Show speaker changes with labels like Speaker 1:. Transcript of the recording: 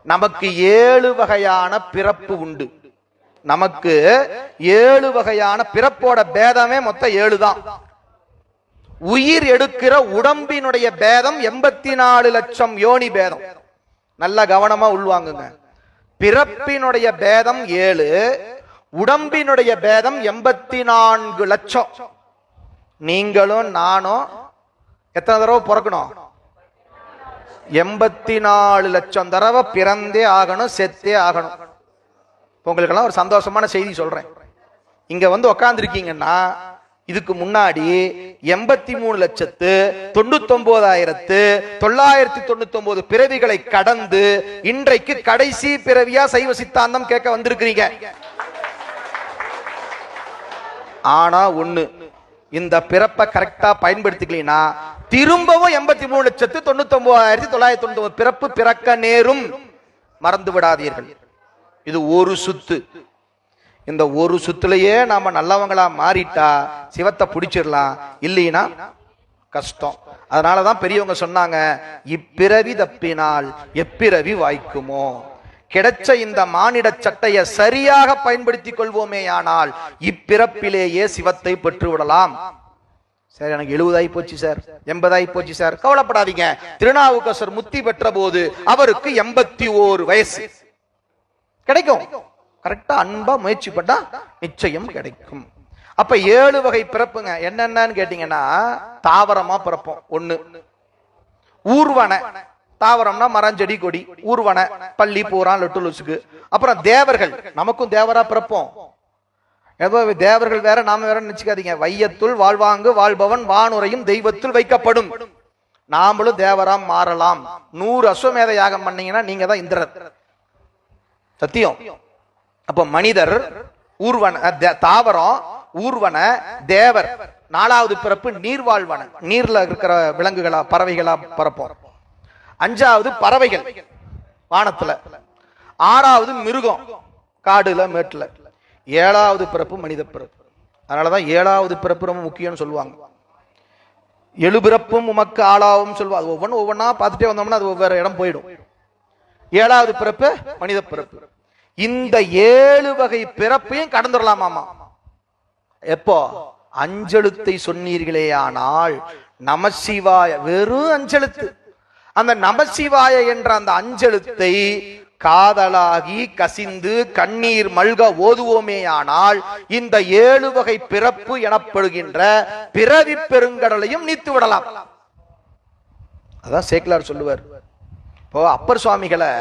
Speaker 1: நமக்கு 7 வகையான பிறப்பு உண்டு. நமக்கு 7 வகையான பிறப்போட பேதமே மொத்தம் 7 தான். உயிர் எடுக்கிற உடம்பினுடைய பேதம் 84 லட்சம் யோனி பேதம். நல்ல கவனமா உள்வாங்குங்க. பிறப்பினுடைய பேதம் 7, உடம்பினுடைய பேதம் 84 லட்சம். நீங்களும் நானும் எத்தனை தடவை பிறக்கணும்? 84 லட்சம் தடவை பிறந்தே ஆகணும், செத்தே ஆகணும். உங்களுக்கெல்லாம் ஒரு சந்தோஷமான செய்தி சொல்றேன். இங்க வந்து உக்காந்துருக்கீங்கன்னா இதுக்கு முன்னாடி 83,99,999 பிறவிகளை கடந்து இன்றைக்கு கடைசி பிறவியா சைவ சித்தாந்தம் கேட்க வந்திருக்கிறீங்க. ஆனா ஒண்ணு, இந்த பிறப்பை கரெக்டா பயன்படுத்திக்கலனா திரும்பவும் 83,99,999 பிறப்பு பிறக்க நேரும். மறந்து விடாதீர்கள். இது ஒரு சுத்து. இந்த ஒரு சுத்துலயே நாம நல்லவங்களா மாறிட்டா சிவத்தை பிடிச்சிடலாம், இல்லைன்னா கஷ்டம். அதனாலதான் பெரியவங்க சொன்னாங்க, இப்பிறவி தப்பினால் எப்பிறவி வாய்க்குமோ. கிடைச்ச இந்த மானிட சட்டைய சரியாக பயன்படுத்திக் கொள்வோமே ஆனால் இப்பிறப்பிலேயே சிவத்தை பெற்று விடலாம். சரி, எனக்கு 70 ஆகி போச்சு சார், 80 ஆகி போச்சு சார், கவலைப்படாதீங்க. திருநாவுக்கரசர் முத்தி பெற்ற போது அவருக்கு 81 வயசு. கிடைக்கும். கரெக்டா அன்பா முயற்சி பண்ணா நிச்சயம் கிடைக்கும். அப்ப 7 வகை பிறப்புங்க. என்னென்னு கேட்டீங்கன்னா, தாவரமா பிறப்போம். 1 ஊர்வன. தாவரம்னா மரம் செடி கொடி. ஊர்வன பள்ளி பூரா லொட்டு லொசுக்கு. அப்புறம் தேவர்கள். நமக்கும் தேவரா பிறப்போம். தேவர்கள் வேற நாம வேற நினைச்சுக்காதீங்க. வையத்துள் வாழ்வாங்கு வாழ்பவன் வானுரையும் தெய்வத்துள் வைக்கப்படும். நாமளும் தேவராம் மாறலாம். 100 அஸ்வமேத யாகம் பண்ணீங்கன்னா நீங்க தான் இந்திரர். சத்தியம். அப்ப மனிதர், ஊர்வன, தாவரம், ஊர்வன, தேவர். 4வது பிறப்பு நீர்வாழ்வன. நீர்ல இருக்கிற விலங்குகளா பறவைகளா பிறப்போம். 5வது பறவைகள் வானத்துல. 6வது மிருகம் காடுல மேட்டுல. 7வது பிறப்பு மனித பிறப்பு. அதனாலதான் 7வது பிறப்பு ரொம்ப முக்கியம்னு சொல்லுவாங்க. 7 பிறப்பும் உமக்கு ஆளாவும் சொல்லுவாங்க. ஒவ்வொன்னா பார்த்துட்டே வந்தோம்னா அது ஒவ்வொரு இடம் போயிடும். 7வது பிறப்பு மனித பிறப்பு. இந்த 7 வகை பிறப்பையும் கடந்துடலாமாமா. எப்போ? அஞ்செழுத்தை சொன்னீர்களே. ஆனால் நமசிவாய வெறும் அஞ்செழுத்து. அந்த நமசிவாய என்ற அந்த அஞ்செழுத்தை காதலாகி கசிந்து கண்ணீர் மல்க ஓதுவோமே ஆனால் இந்த 7 வகை பிறப்பு எனப்படுகின்ற பிறவி பெருங்கடலையும் நீத்து விடலாம். அதான் சேக்கிலார் சொல்லுவார். இப்போ அப்பர் சுவாமிகளை